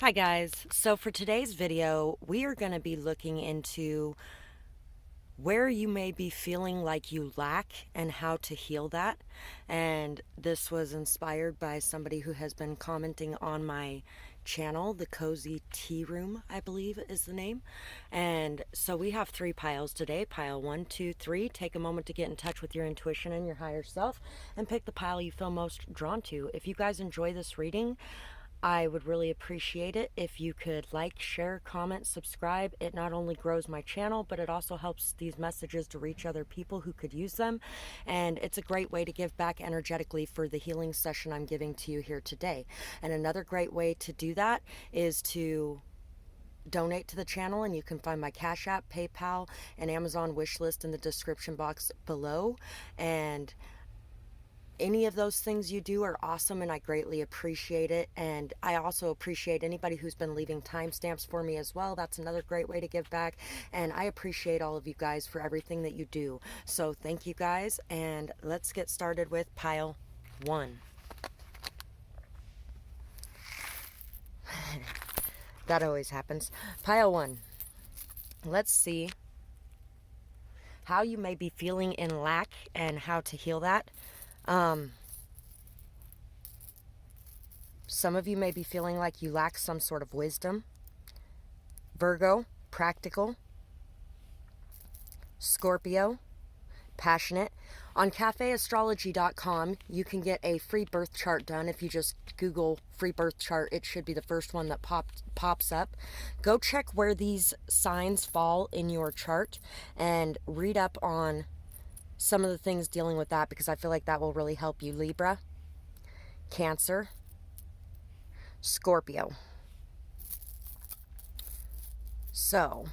Hi guys, so for today's video, we are going to be looking into where you may be feeling like you lack and how to heal that. And this was inspired by somebody who has been commenting on my channel, the Cozy Tea Room, I believe is the name. And so we have 3 piles today. Pile 1, 2, 3. Take a moment to get in touch with your intuition and your higher self and pick the pile you feel most drawn to. If you guys enjoy this reading, I would really appreciate it if you could like, share, comment, subscribe. It not only grows my channel, but it also helps these messages to reach other people who could use them. And it's a great way to give back energetically for the healing session I'm giving to you here today. And another great way to do that is to donate to the channel, and you can find my Cash App, PayPal, and Amazon wish list in the description box below. And any of those things you do are awesome, and I greatly appreciate it. And I also appreciate anybody who's been leaving timestamps for me as well. That's another great way to give back, and I appreciate all of you guys for everything that you do. So thank you guys, and let's get started with pile 1. That always happens. Pile 1. Let's see how you may be feeling in lack and how to heal that. Some of you may be feeling like you lack some sort of wisdom. Virgo, practical. Scorpio, passionate. On cafeastrology.com, you can get a free birth chart done. If you just Google free birth chart, it should be the first one that pops up. Go check where these signs fall in your chart and read up on some of the things dealing with that, because I feel like that will really help you. Libra, Cancer, Scorpio. So,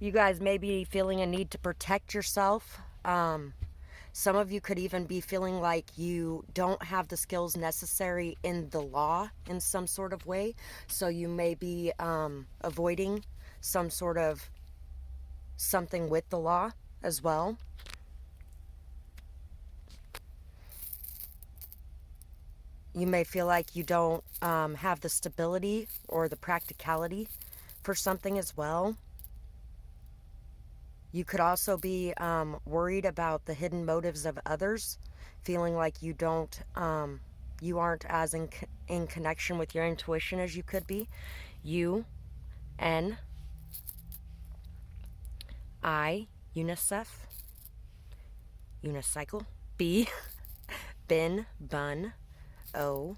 you guys may be feeling a need to protect yourself. Some of you could even be feeling like you don't have the skills necessary in the law in some sort of way. So you may be avoiding some sort of something with the law as well. You may feel like you don't have the stability or the practicality for something as well. You could also be worried about the hidden motives of others, feeling like you aren't as in connection with your intuition as you could be. UN, I, UNICEF, unicycle. B, bin, bun. O,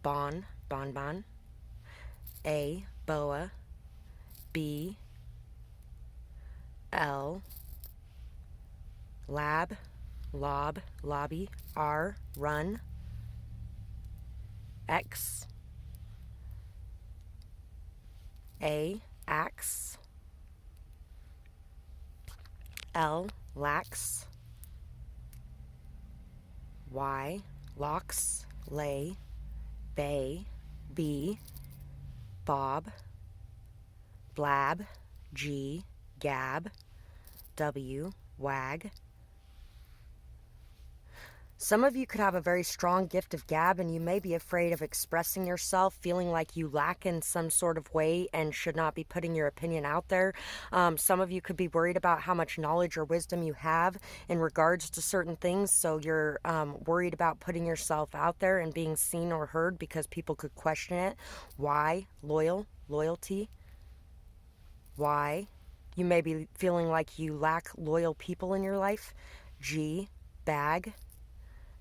bon, bonbon. A, boa. B, L, lab, lob, lobby. R, run. X, A, axe. L, lax. Y, locks, lay. Bay, B, bob. Blab, G, gab. W, wag. Some of you could have a very strong gift of gab, and you may be afraid of expressing yourself, feeling like you lack in some sort of way and should not be putting your opinion out there. Some of you could be worried about how much knowledge or wisdom you have in regards to certain things, so you're worried about putting yourself out there and being seen or heard because people could question it. Why? Loyalty. Why? You may be feeling like you lack loyal people in your life. G, bag.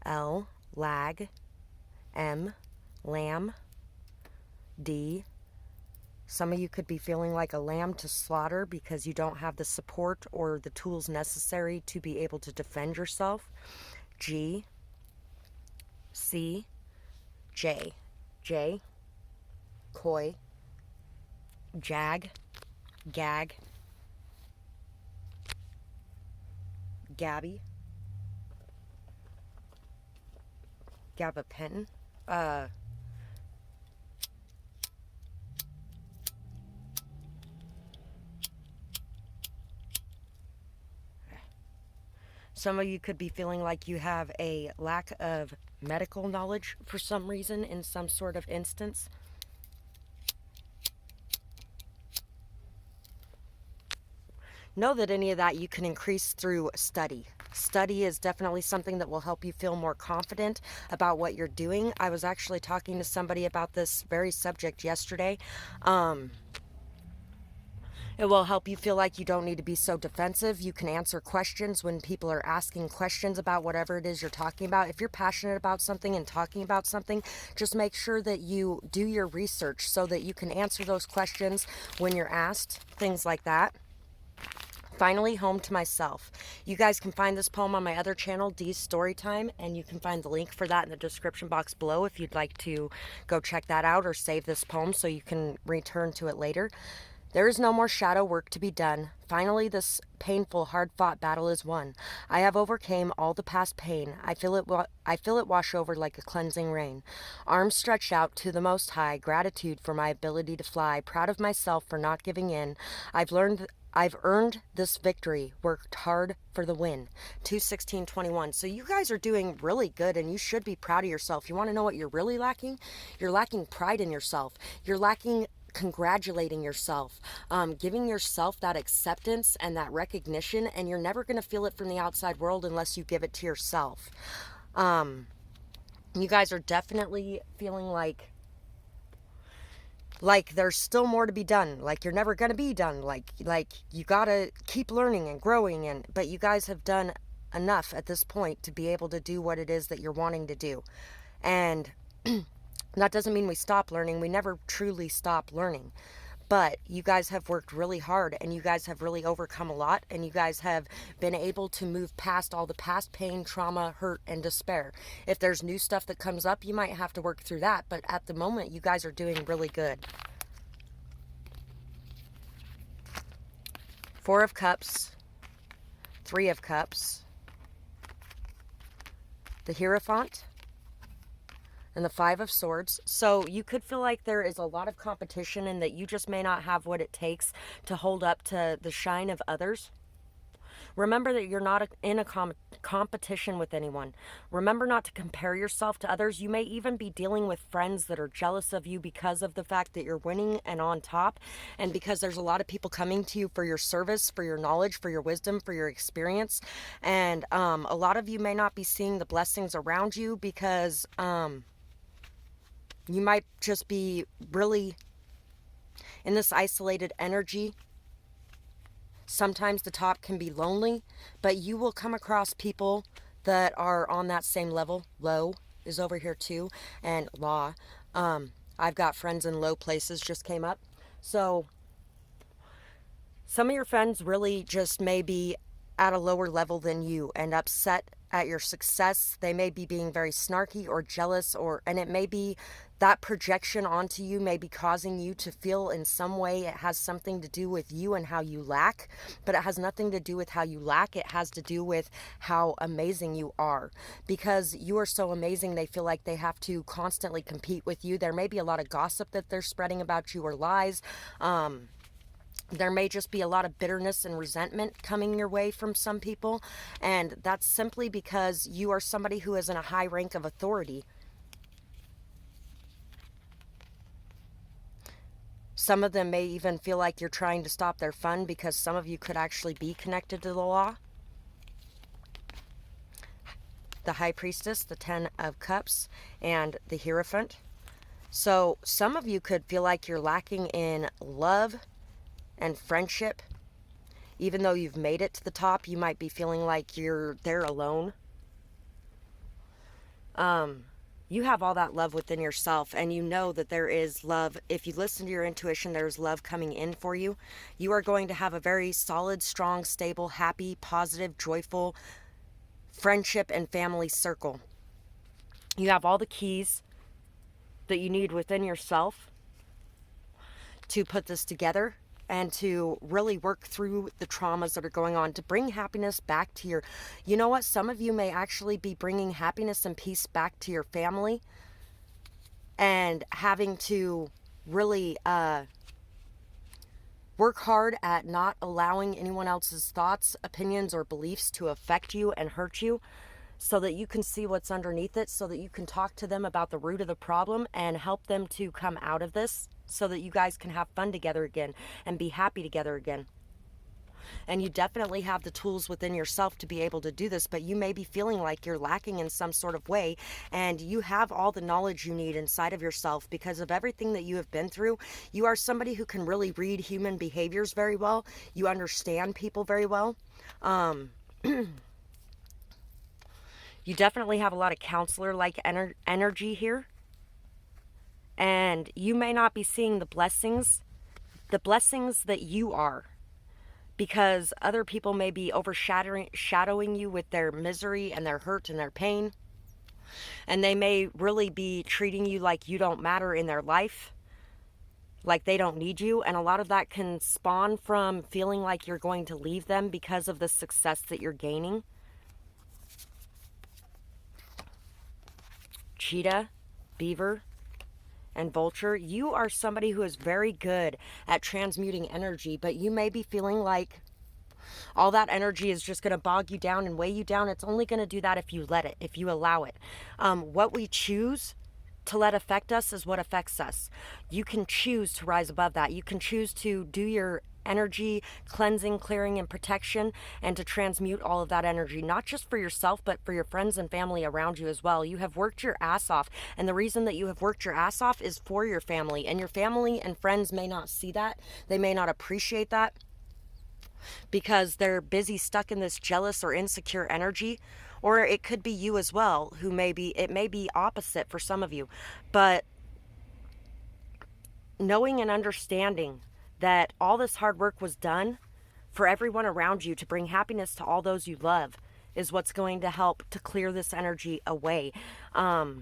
L, lag. M, lamb. D, some of you could be feeling like a lamb to slaughter because you don't have the support or the tools necessary to be able to defend yourself. G, C, J. J, coy. Jag, gag. Gabby. Gabapentin. Some of you could be feeling like you have a lack of medical knowledge for some reason in some sort of instance. Know that any of that you can increase through study. Study is definitely something that will help you feel more confident about what you're doing. I was actually talking to somebody about this very subject yesterday. It will help you feel like you don't need to be so defensive. You can answer questions when people are asking questions about whatever it is you're talking about. If you're passionate about something and talking about something, just make sure that you do your research so that you can answer those questions when you're asked, things like that. Finally, home to myself. You guys can find this poem on my other channel, Dee's Storytime, and you can find the link for that in the description box below if you'd like to go check that out or save this poem so you can return to it later. There is no more shadow work to be done. Finally, this painful, hard-fought battle is won. I have overcame all the past pain. I feel it wash over like a cleansing rain. Arms stretched out to the Most High, gratitude for my ability to fly, proud of myself for not giving in. I've earned this victory, worked hard for the win. 2/16/21. So you guys are doing really good and you should be proud of yourself. You want to know what you're really lacking? You're lacking pride in yourself. You're lacking congratulating yourself, giving yourself that acceptance and that recognition, and you're never going to feel it from the outside world unless you give it to yourself. You guys are definitely feeling like there's still more to be done, like you're never going to be done, like you got to keep learning and growing, but you guys have done enough at this point to be able to do what it is that you're wanting to do. And that doesn't mean we stop learning. We never truly stop learning. But you guys have worked really hard and you guys have really overcome a lot, and you guys have been able to move past all the past pain, trauma, hurt, and despair. If there's new stuff that comes up, you might have to work through that. But at the moment, you guys are doing really good. Four of Cups, Three of Cups, the Hierophant, and the Five of Swords. So you could feel like there is a lot of competition and that you just may not have what it takes to hold up to the shine of others. Remember that you're not in a competition with anyone. Remember not to compare yourself to others. You may even be dealing with friends that are jealous of you because of the fact that you're winning and on top, and because there's a lot of people coming to you for your service, for your knowledge, for your wisdom, for your experience. And a lot of you may not be seeing the blessings around you because you might just be really in this isolated energy. Sometimes the top can be lonely, but you will come across people that are on that same level. Low is over here too, and law. I've got friends in low places just came up. So some of your friends really just may be at a lower level than you and upset at your success. They may be being very snarky or jealous, and it may be that projection onto you may be causing you to feel in some way it has something to do with you and how you lack, but it has nothing to do with how you lack. It has to do with how amazing you are. Because you are so amazing, they feel like they have to constantly compete with you. There may be a lot of gossip that they're spreading about you, or lies. There may just be a lot of bitterness and resentment coming your way from some people, and that's simply because you are somebody who is in a high rank of authority. Some of them may even feel like you're trying to stop their fun, because some of you could actually be connected to the law. The High Priestess, the Ten of Cups, and the Hierophant. So some of you could feel like you're lacking in love and friendship. Even though you've made it to the top, you might be feeling like you're there alone. You have all that love within yourself, and you know that there is love. If you listen to your intuition, there's love coming in for you. You are going to have a very solid, strong, stable, happy, positive, joyful friendship and family circle. You have all the keys that you need within yourself to put this together and to really work through the traumas that are going on, to bring happiness back to your, you know what, some of you may actually be bringing happiness and peace back to your family, and having to really work hard at not allowing anyone else's thoughts, opinions, or beliefs to affect you and hurt you. so that you can see what's underneath it, so that you can talk to them about the root of the problem and help them to come out of this so that you guys can have fun together again and be happy together again. And you definitely have the tools within yourself to be able to do this, but you may be feeling like you're lacking in some sort of way, and you have all the knowledge you need inside of yourself because of everything that you have been through. You are somebody who can really read human behaviors very well. You understand people very well. You definitely have a lot of counselor-like energy here. And you may not be seeing the blessings that you are, because other people may be overshadowing you with their misery and their hurt and their pain. And they may really be treating you like you don't matter in their life, like they don't need you. And a lot of that can spawn from feeling like you're going to leave them because of the success that you're gaining. Cheetah, beaver, and vulture, you are somebody who is very good at transmuting energy, but you may be feeling like all that energy is just going to bog you down and weigh you down. It's only going to do that if you let it, if you allow it. What we choose to let affect us is what affects us. You can choose to rise above that. You can choose to do your energy cleansing, clearing, and protection, and to transmute all of that energy, not just for yourself, but for your friends and family around you as well. You have worked your ass off, and the reason that you have worked your ass off is for your family, and your family and friends may not see that. They may not appreciate that because they're busy stuck in this jealous or insecure energy. Or it could be you as well, who it may be opposite for some of you. But knowing and understanding that all this hard work was done for everyone around you to bring happiness to all those you love is what's going to help to clear this energy away. The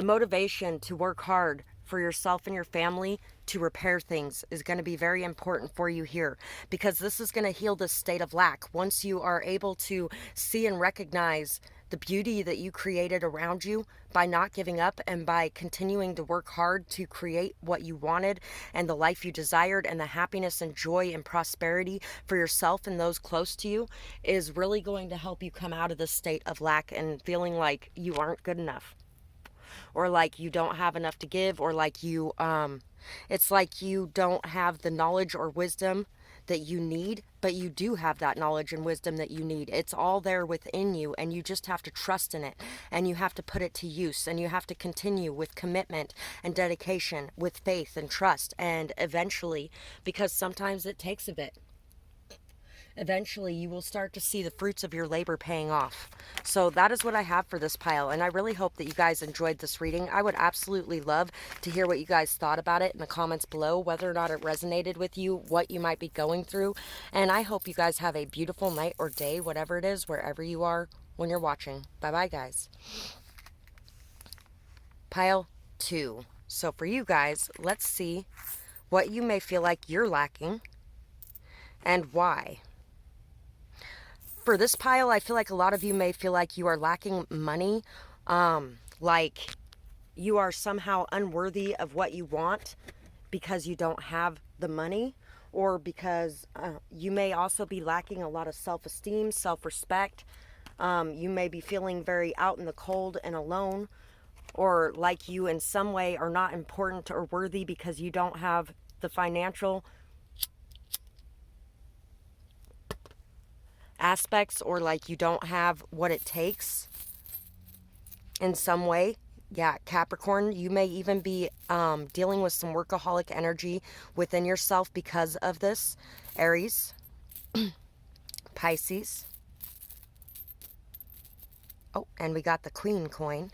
motivation to work hard for yourself and your family to repair things is going to be very important for you here, because this is going to heal this state of lack. Once you are able to see and recognize the beauty that you created around you by not giving up and by continuing to work hard to create what you wanted and the life you desired and the happiness and joy and prosperity for yourself and those close to you, is really going to help you come out of this state of lack and feeling like you aren't good enough, or like you don't have enough to give, or like it's like you don't have the knowledge or wisdom that you need, but you do have that knowledge and wisdom that you need. It's all there within you, and you just have to trust in it, and you have to put it to use, and you have to continue with commitment and dedication, with faith and trust, and eventually, because sometimes it takes a bit, eventually you will start to see the fruits of your labor paying off. So that is what I have for this pile, and I really hope that you guys enjoyed this reading. I would absolutely love to hear what you guys thought about it in the comments below, whether or not it resonated with you, what you might be going through. And I hope you guys have a beautiful night or day, whatever it is, wherever you are when you're watching. Bye bye, guys. Pile 2. So for you guys, let's see what you may feel like you're lacking and why. For this pile, I feel like a lot of you may feel like you are lacking money, like you are somehow unworthy of what you want because you don't have the money, or because you may also be lacking a lot of self-esteem, self-respect. You may be feeling very out in the cold and alone, or like you in some way are not important or worthy because you don't have the financial aspects, or like you don't have what it takes in some way. Yeah, Capricorn, you may even be dealing with some workaholic energy within yourself because of this. Aries, Pisces. Oh, and we got the Queen coin.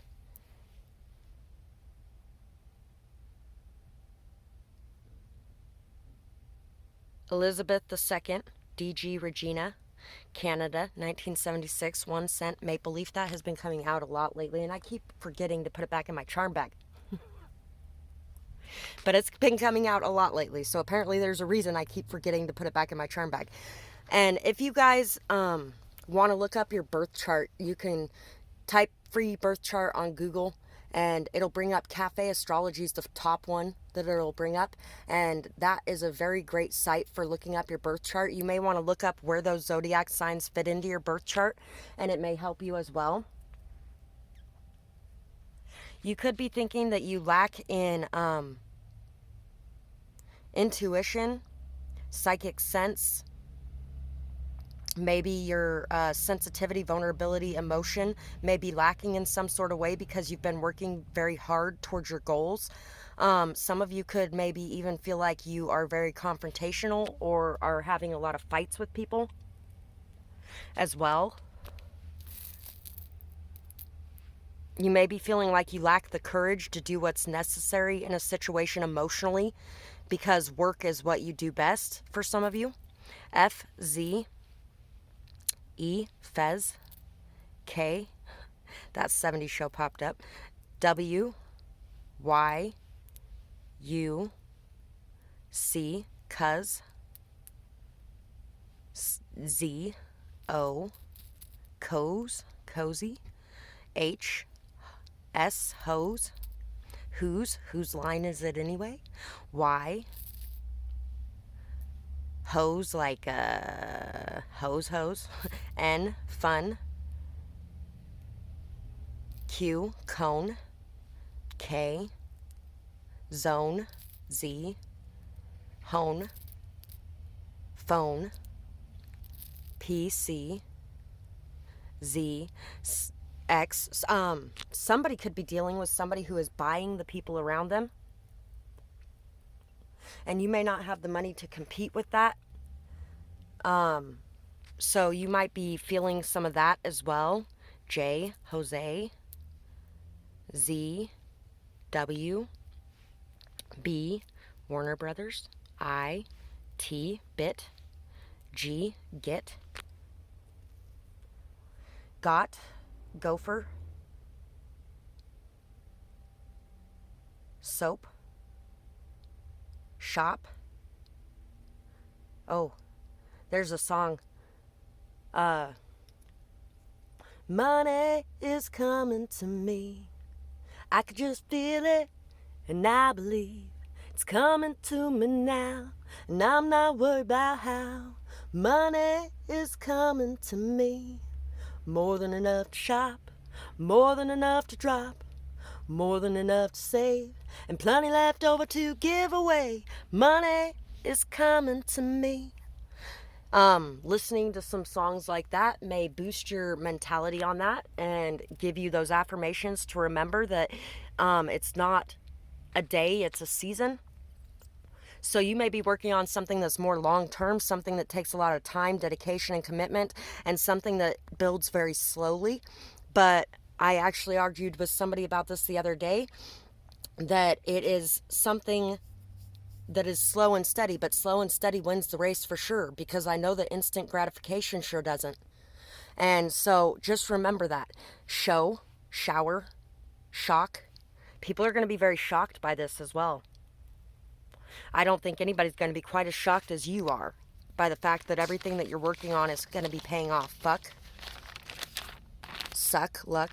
Elizabeth II, DG Regina, Canada, 1976, 1 cent maple leaf. That has been coming out a lot lately, and I keep forgetting to put it back in my charm bag. But it's been coming out a lot lately, so apparently there's a reason I keep forgetting to put it back in my charm bag. And if you guys want to look up your birth chart, you can type free birth chart on Google, and it'll bring up Cafe Astrology is the top one that it'll bring up, and that is a very great site for looking up your birth chart. You may want to look up where those zodiac signs fit into your birth chart, and it may help you as well. You could be thinking that you lack in intuition, psychic sense. Maybe your sensitivity, vulnerability, emotion may be lacking in some sort of way because you've been working very hard towards your goals. Some of you could maybe even feel like you are very confrontational or are having a lot of fights with people as well. You may be feeling like you lack the courage to do what's necessary in a situation emotionally because work is what you do best for some of you. FZ E, Fez, K, that 70s show popped up, W, Y, U, C, cuz, Z, O, coz, cozy, H, S, hose, whose line is it anyway, Y, hose like hose, N, fun, Q, cone, K, zone, Z, hone, phone, P, C, Z, X. Somebody could be dealing with somebody who is buying the people around them, and you may not have the money to compete with that. So you might be feeling some of that as well. J, Jose, Z, W, B, Warner Brothers, I, T, bit, G, get, got, gopher, soap, shop. Oh, there's a song. Money is coming to me. I could just feel it, and I believe it's coming to me now, and I'm not worried about how. Money is coming to me. More than enough to shop, more than enough to drop, more than enough to save, and plenty left over to give away. Money is coming to me. Listening to some songs like that may boost your mentality on that and give you those affirmations to remember that it's not a day, it's a season. So you may be working on something that's more long-term, something that takes a lot of time, dedication, and commitment, and something that builds very slowly. But I actually argued with somebody about this the other day, that it is something that is slow and steady, but slow and steady wins the race for sure, because I know that instant gratification sure doesn't. And so just remember that. Show, shower, shock. People are going to be very shocked by this as well. I don't think anybody's going to be quite as shocked as you are by the fact that everything that you're working on is going to be paying off. Fuck. Suck. Luck.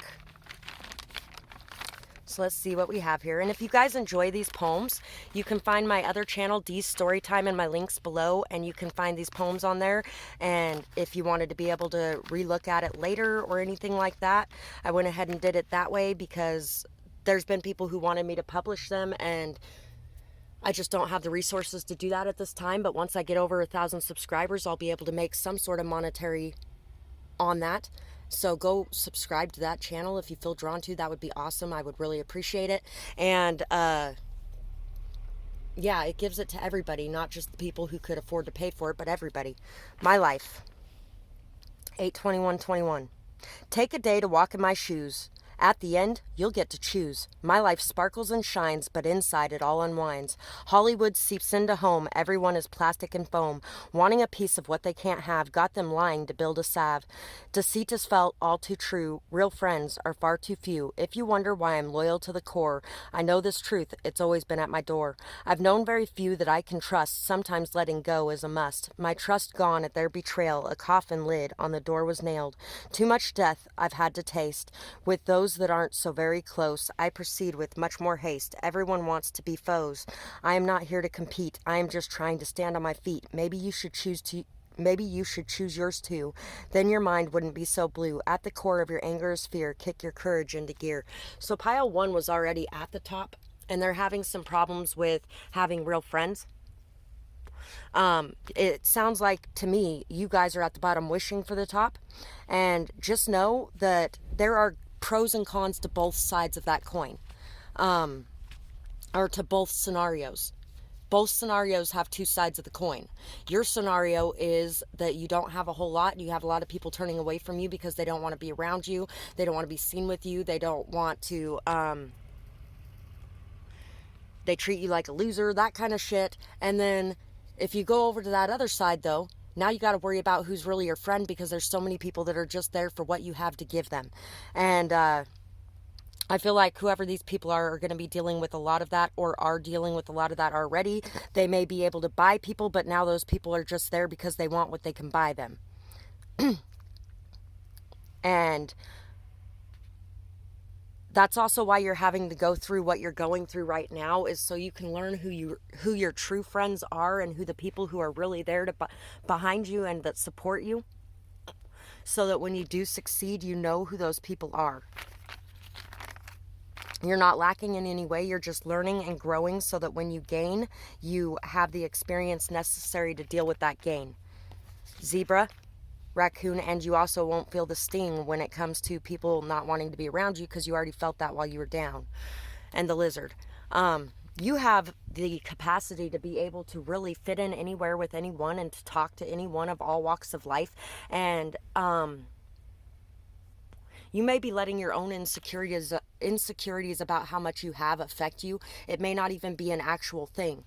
So let's see what we have here. And if you guys enjoy these poems, you can find my other channel, Dee's Storytime, in my links below, and you can find these poems on there. And if you wanted to be able to relook at it later or anything like that, I went ahead and did it that way because there's been people who wanted me to publish them, and I just don't have the resources to do that at this time. But once I get over 1,000 subscribers, I'll be able to make some sort of monetary on that. So go subscribe to that channel if you feel drawn to. That would be awesome. I would really appreciate it. And yeah, it gives it to everybody, not just the people who could afford to pay for it, but everybody. My life. 8/21/21. Take a day to walk in my shoes. At the end, you'll get to choose. My life sparkles and shines, but inside it all unwinds. Hollywood seeps into home. Everyone is plastic and foam. Wanting a piece of what they can't have got them lying to build a salve. Deceit is felt all too true. Real friends are far too few. If you wonder why I'm loyal to the core, I know this truth. It's always been at my door. I've known very few that I can trust. Sometimes letting go is a must. My trust gone at their betrayal. A coffin lid on the door was nailed. Too much death I've had to taste. With those those that aren't so very close, I proceed with much more haste. Everyone wants to be foes. I am not here to compete. I am just trying to stand on my feet. Maybe you should choose yours too. Then your mind wouldn't be so blue. At the core of your anger is fear. Kick your courage into gear. So pile 1 was already at the top, and they're having some problems with having real friends. It sounds like to me you guys are at the bottom wishing for the top, and just know that there are pros and cons to both sides of that coin, or to both scenarios. Both scenarios have two sides of the coin. Your scenario is that you don't have a whole lot. You have a lot of people turning away from you because they don't want to be around you. They don't want to be seen with you. They don't want to, they treat you like a loser, that kind of shit. And then if you go over to that other side though, now you got to worry about who's really your friend, because there's so many people that are just there for what you have to give them. And, I feel like whoever these people are going to be dealing with a lot of that, or are dealing with a lot of that already. They may be able to buy people, but now those people are just there because they want what they can buy them. And that's also why you're having to go through what you're going through right now, is so you can learn who your true friends are, and who the people who are really there to behind you and that support you, so that when you do succeed, you know who those people are. You're not lacking in any way. You're just learning and growing, so that when you gain, you have the experience necessary to deal with that gain. Zebra, raccoon, and you also won't feel the sting when it comes to people not wanting to be around you, because you already felt that while you were down. And the lizard. You have the capacity to be able to really fit in anywhere with anyone, and to talk to anyone of all walks of life. And you may be letting your own insecurities about how much you have affect you. It may not even be an actual thing.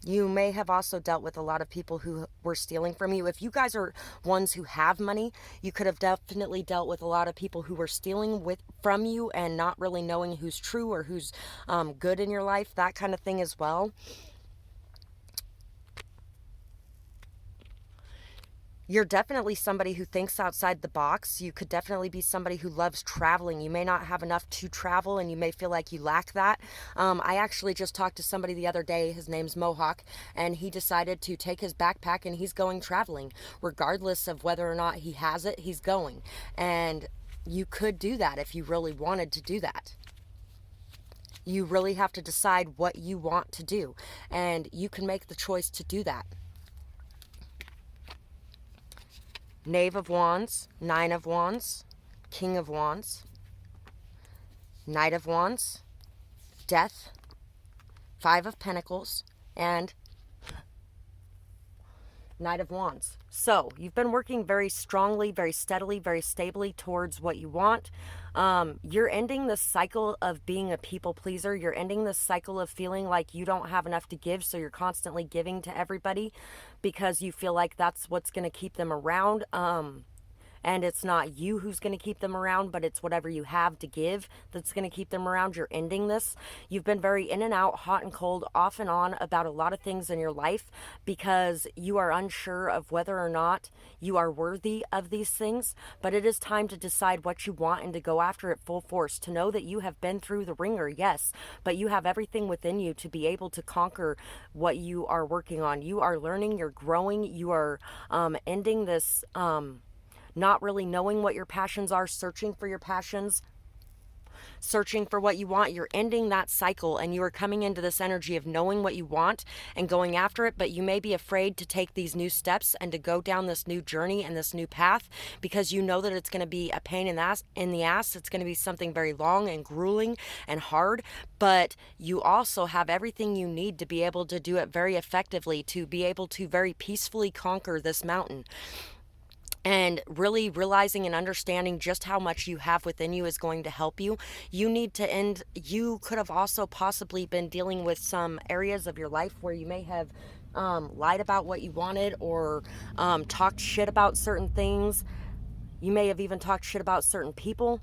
You may have also dealt with a lot of people who were stealing from you. If you guys are ones who have money, you could have definitely dealt with a lot of people who were stealing from you, and not really knowing who's true or who's good in your life, that kind of thing as well. You're definitely somebody who thinks outside the box. You could definitely be somebody who loves traveling. You may not have enough to travel, and you may feel like you lack that. I actually just talked to somebody the other day. His name's Mohawk, and he decided to take his backpack and he's going traveling. Regardless of whether or not he has it, he's going. And you could do that if you really wanted to do that. You really have to decide what you want to do, and you can make the choice to do that. Knave of Wands, Nine of Wands, King of Wands, Knight of Wands, Death, Five of Pentacles, and Knight of Wands. So you've been working very strongly, very steadily, very stably towards what you want. You're ending the cycle of being a people pleaser. You're ending the cycle of feeling like you don't have enough to give, so you're constantly giving to everybody because you feel like that's what's going to keep them around. And it's not you who's going to keep them around, but it's whatever you have to give that's going to keep them around. You're ending this. You've been very in and out, hot and cold, off and on about a lot of things in your life, because you are unsure of whether or not you are worthy of these things. But it is time to decide what you want and to go after it full force. To know that you have been through the ringer, yes, but you have everything within you to be able to conquer what you are working on. You are learning, you're growing, you are ending this not really knowing what your passions are, searching for your passions, searching for what you want. You're ending that cycle, and you are coming into this energy of knowing what you want and going after it. But you may be afraid to take these new steps and to go down this new journey and this new path, because you know that it's going to be a pain in the ass. It's going to be something very long and grueling and hard, but you also have everything you need to be able to do it very effectively, to be able to very peacefully conquer this mountain. And really realizing and understanding just how much you have within you is going to help you. You need to end. You could have also possibly been dealing with some areas of your life where you may have lied about what you wanted, or talked shit about certain things. You may have even talked shit about certain people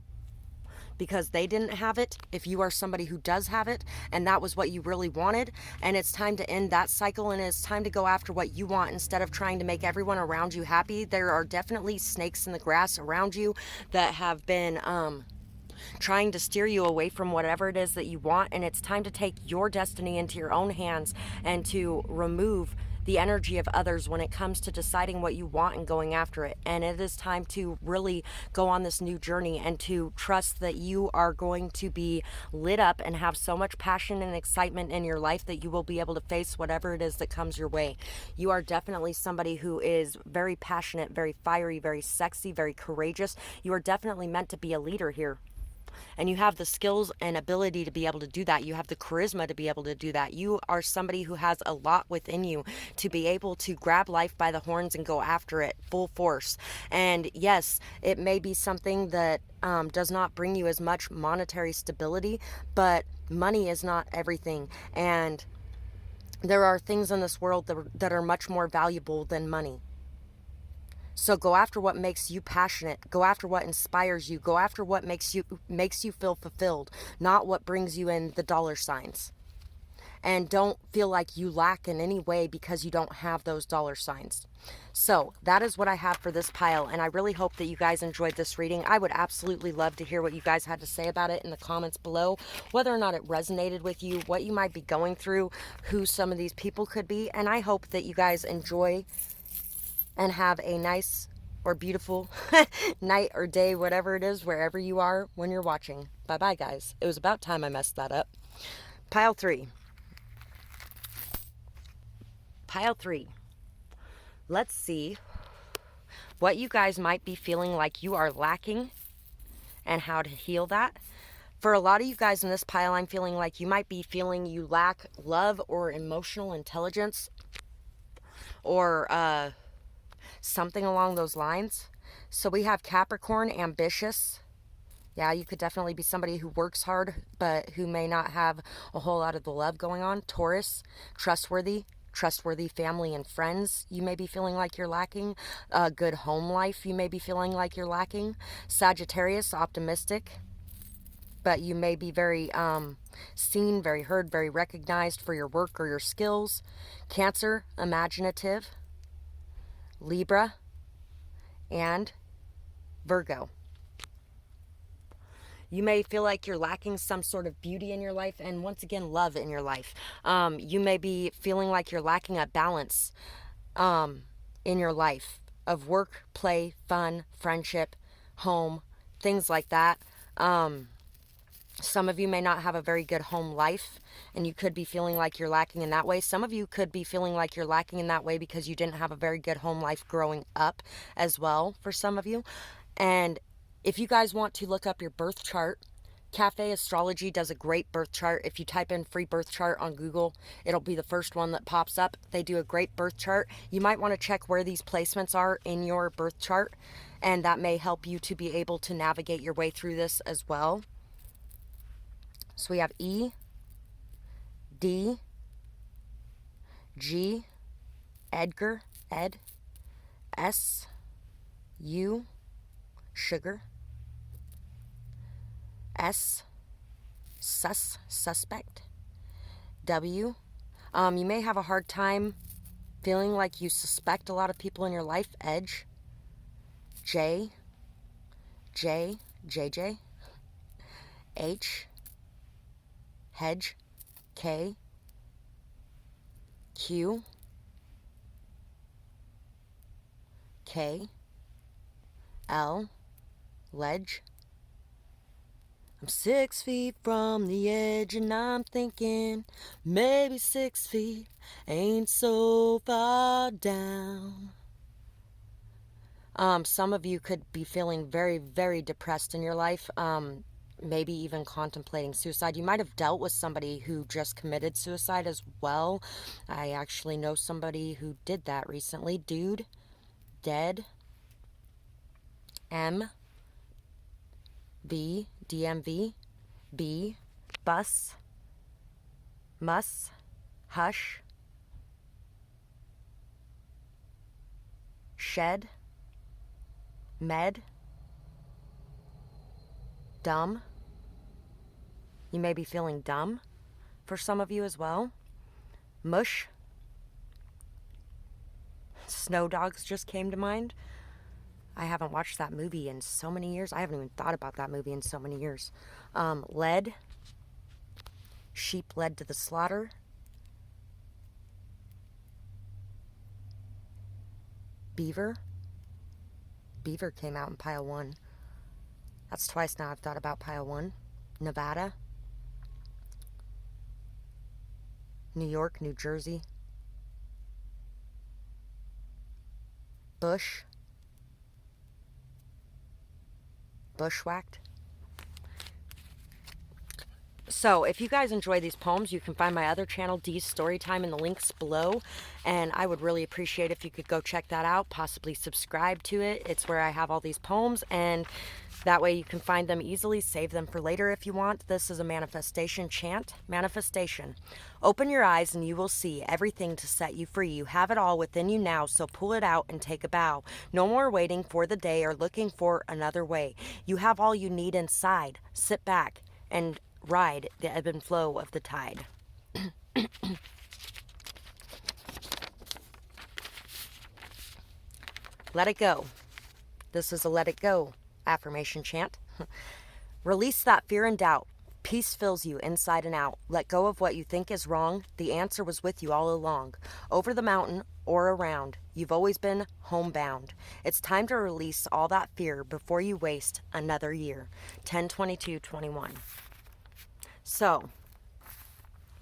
because they didn't have it, if you are somebody who does have it and that was what you really wanted, and it's time to end that cycle and it's time to go after what you want instead of trying to make everyone around you happy. There are definitely snakes in the grass around you that have been trying to steer you away from whatever it is that you want, and it's time to take your destiny into your own hands and to remove the energy of others when it comes to deciding what you want and going after it. And it is time to really go on this new journey and to trust that you are going to be lit up and have so much passion and excitement in your life that you will be able to face whatever it is that comes your way. You are definitely somebody who is very passionate, very fiery, very sexy, very courageous. You are definitely meant to be a leader here. And you have the skills and ability to be able to do that. You have the charisma to be able to do that. You are somebody who has a lot within you to be able to grab life by the horns and go after it full force. And yes, it may be something that does not bring you as much monetary stability, but money is not everything. And there are things in this world that are much more valuable than money. So go after what makes you passionate. Go after what inspires you. Go after what makes you feel fulfilled, not what brings you in the dollar signs. And don't feel like you lack in any way because you don't have those dollar signs. So that is what I have for this pile, and I really hope that you guys enjoyed this reading. I would absolutely love to hear what you guys had to say about it in the comments below, whether or not it resonated with you, what you might be going through, who some of these people could be. And I hope that you guys enjoy and have a nice or beautiful night or day, whatever it is, wherever you are when you're watching. Bye-bye, guys. It was about time I messed that up. Pile 3. Pile 3. Let's see what you guys might be feeling like you are lacking and how to heal that. For a lot of you guys in this pile, I'm feeling like you might be feeling you lack love or emotional intelligence or something along those lines. So we have Capricorn, ambitious. Yeah, you could definitely be somebody who works hard, but who may not have a whole lot of the love going on. Taurus, trustworthy family and friends you may be feeling like you're lacking. A good home life you may be feeling like you're lacking. Sagittarius, optimistic, but you may be very seen, very heard, very recognized for your work or your skills. Cancer, imaginative. Libra, and Virgo. You may feel like you're lacking some sort of beauty in your life, and once again, love in your life. You may be feeling like you're lacking a balance in your life of work, play, fun, friendship, home, things like that. Some of you may not have a very good home life, and you could be feeling like you're lacking in that way. Some of you could be feeling like you're lacking in that way because you didn't have a very good home life growing up as well, for some of you. And if you guys want to look up your birth chart, Cafe Astrology does a great birth chart. If you type in free birth chart on Google, it'll be the first one that pops up. They do a great birth chart. You might want to check where these placements are in your birth chart, and that may help you to be able to navigate your way through this as well. So we have E, D, G, Edgar, Ed, S, U, sugar, S, suspect, W. You may have a hard time feeling like you suspect a lot of people in your life. Edge, J, JJ, H, hedge, K, Q, K, L, ledge. I'm 6 feet from the edge and I'm thinking maybe 6 feet ain't so far down. Some of you could be feeling very, very depressed in your life. Maybe even contemplating suicide. You might have dealt with somebody who just committed suicide as well. I actually know somebody who did that recently. Dude, dead, M, V, DMV, B, bus, muss, hush, shed, med, dumb, You may be feeling dumb for some of you as well. Mush. Snow Dogs just came to mind. I haven't watched that movie in so many years. I haven't even thought about that movie in so many years. Led. Sheep led to the slaughter. Beaver. Beaver came out in pile 1. That's twice now I've thought about pile 1. Nevada. New York, New Jersey. Bush. Bushwhacked. So, if you guys enjoy these poems, you can find my other channel, Dee's Storytime, in the links below. And I would really appreciate if you could go check that out, possibly subscribe to it. It's where I have all these poems, and that way you can find them easily, save them for later if you want. This is a manifestation chant. Manifestation. Open your eyes and you will see everything to set you free. You have it all within you now, so pull it out and take a bow. No more waiting for the day or looking for another way. You have all you need inside. Sit back and ride the ebb and flow of the tide. Let it go. This is a let it go affirmation chant. Release that fear and doubt. Peace fills you inside and out. Let go of what you think is wrong. The answer was with you all along. Over the mountain or around, you've always been homebound. It's time to release all that fear before you waste another year. 10/22/21. So,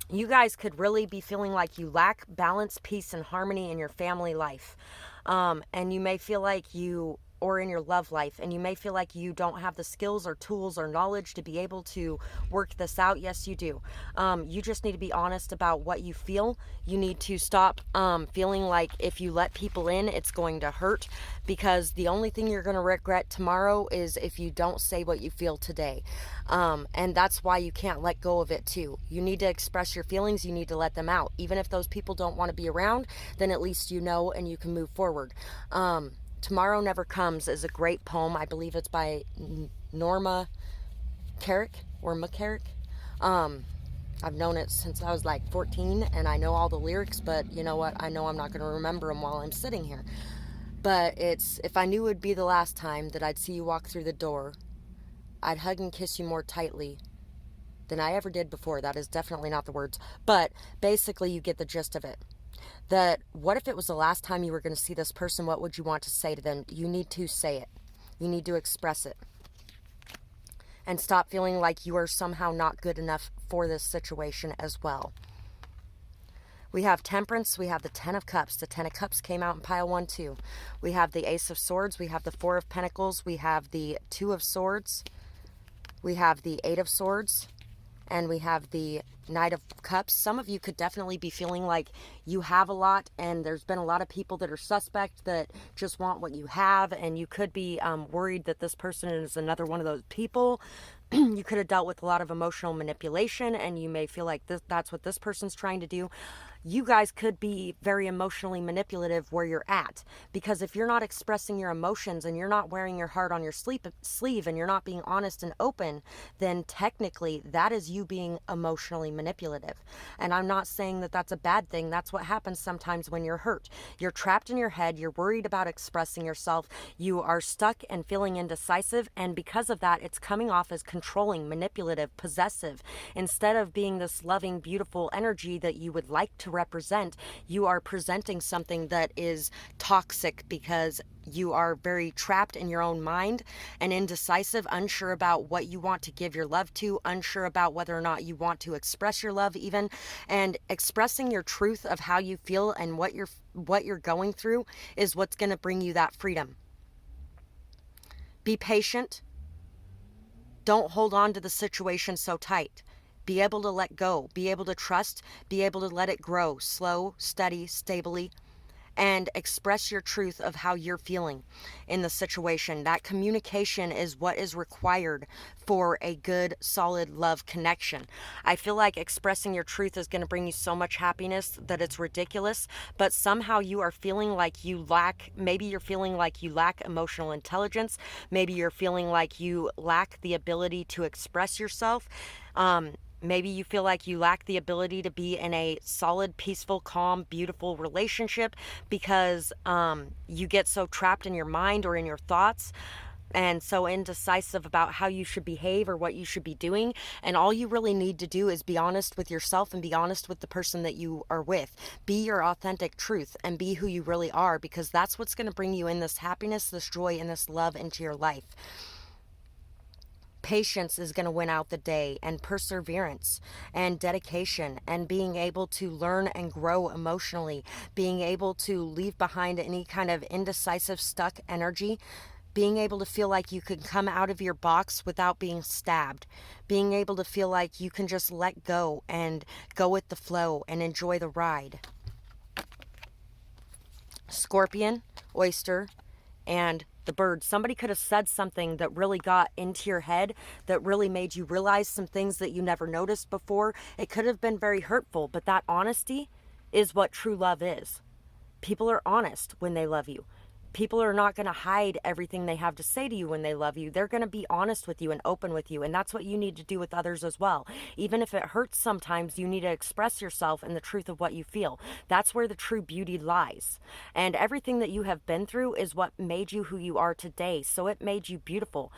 you guys could really be feeling like you lack balance, peace, and harmony in your family life. And you may feel like or in your love life, and you may feel like you don't have the skills or tools or knowledge to be able to work this out. Yes, you do. You just need to be honest about what you feel. You need to stop feeling like if you let people in, it's going to hurt, because the only thing you're going to regret tomorrow is if you don't say what you feel today. And that's why you can't let go of it too. You need to express your feelings. You need to let them out. Even if those people don't want to be around, then at least you know and you can move forward. Tomorrow Never Comes is a great poem. I believe it's by Norma Carrick or McCarrick. I've known it since I was like 14, and I know all the lyrics, but you know what? I know I'm not going to remember them while I'm sitting here. But it's, if I knew it would be the last time that I'd see you walk through the door, I'd hug and kiss you more tightly than I ever did before. That is definitely not the words, but basically you get the gist of it. That what if it was the last time you were going to see this person? What would you want to say to them? You need to say it. You need to express it. And stop feeling like you are somehow not good enough for this situation as well. We have Temperance. We have the Ten of Cups. The Ten of Cups came out in pile 1 too. We have the Ace of Swords. We have the Four of Pentacles. We have the Two of Swords. We have the Eight of Swords. And we have the Knight of Cups. Some of you could definitely be feeling like you have a lot, and there's been a lot of people that are suspect that just want what you have, and you could be worried that this person is another one of those people. You could have dealt with a lot of emotional manipulation, and you may feel like that's what this person's trying to do. You guys could be very emotionally manipulative where you're at, because if you're not expressing your emotions and you're not wearing your heart on your sleeve and you're not being honest and open, then technically that is you being emotionally manipulative. And I'm not saying that that's a bad thing. That's what happens sometimes when you're hurt. You're trapped in your head. You're worried about expressing yourself. You are stuck and feeling indecisive. And because of that, it's coming off as controlling, manipulative, possessive. Instead of being this loving, beautiful energy that you would like to represent, you are presenting something that is toxic because you are very trapped in your own mind and indecisive, unsure about what you want to give your love to, unsure about whether or not you want to express your love even. And expressing your truth of how you feel and what you're going through is what's going to bring you that freedom. Be patient. Don't hold on to the situation so tight. Be able to let go, be able to trust, be able to let it grow, slow, steady, stably, and express your truth of how you're feeling in the situation. That communication is what is required for a good, solid love connection. I feel like expressing your truth is going to bring you so much happiness that it's ridiculous, but somehow you are feeling like you lack, maybe you're feeling like you lack emotional intelligence, maybe you're feeling like you lack the ability to express yourself. Maybe you feel like you lack the ability to be in a solid, peaceful, calm, beautiful relationship because you get so trapped in your mind or in your thoughts and so indecisive about how you should behave or what you should be doing. And all you really need to do is be honest with yourself and be honest with the person that you are with. Be your authentic truth and be who you really are, because that's what's going to bring you in this happiness, this joy, and this love into your life. Patience is going to win out the day, and perseverance and dedication and being able to learn and grow emotionally, being able to leave behind any kind of indecisive, stuck energy, being able to feel like you can come out of your box without being stabbed, being able to feel like you can just let go and go with the flow and enjoy the ride. Scorpion, oyster, and the bird. Somebody could have said something that really got into your head, that really made you realize some things that you never noticed before. It could have been very hurtful, but that honesty is what true love is. People are honest when they love you. People are not going to hide everything they have to say to you when they love you. They're going to be honest with you and open with you. And that's what you need to do with others as well. Even if it hurts sometimes, you need to express yourself and the truth of what you feel. That's where the true beauty lies. And everything that you have been through is what made you who you are today. So it made you beautiful.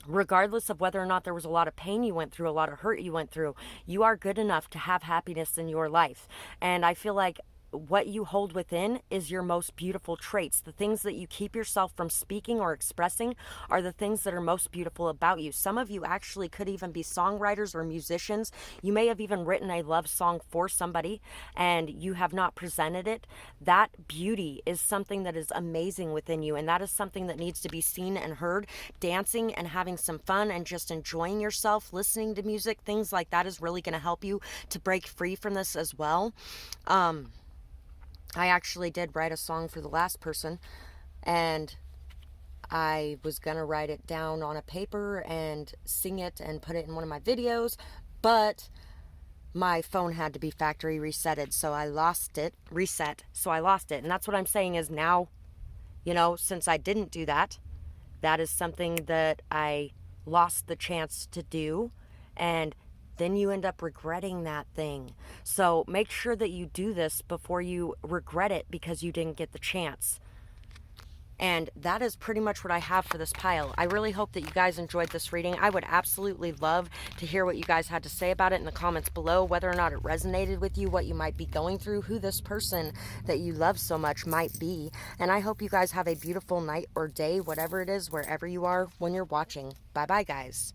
Regardless of whether or not there was a lot of pain you went through, a lot of hurt you went through, you are good enough to have happiness in your life. And I feel like what you hold within is your most beautiful traits. The things that you keep yourself from speaking or expressing are the things that are most beautiful about you. Some of you actually could even be songwriters or musicians. You may have even written a love song for somebody and you have not presented it. That beauty is something that is amazing within you, and that is something that needs to be seen and heard. Dancing and having some fun and just enjoying yourself, listening to music, things like that is really going to help you to break free from this as well. I actually did write a song for the last person, and I was going to write it down on a paper and sing it and put it in one of my videos, but my phone had to be factory resetted, so I lost it. And that's what I'm saying is now, since I didn't do that, that is something that I lost the chance to do, and then you end up regretting that thing. So make sure that you do this before you regret it because you didn't get the chance. And that is pretty much what I have for this pile. I really hope that you guys enjoyed this reading. I would absolutely love to hear what you guys had to say about it in the comments below, whether or not it resonated with you, what you might be going through, who this person that you love so much might be. And I hope you guys have a beautiful night or day, whatever it is, wherever you are when you're watching. Bye-bye, guys.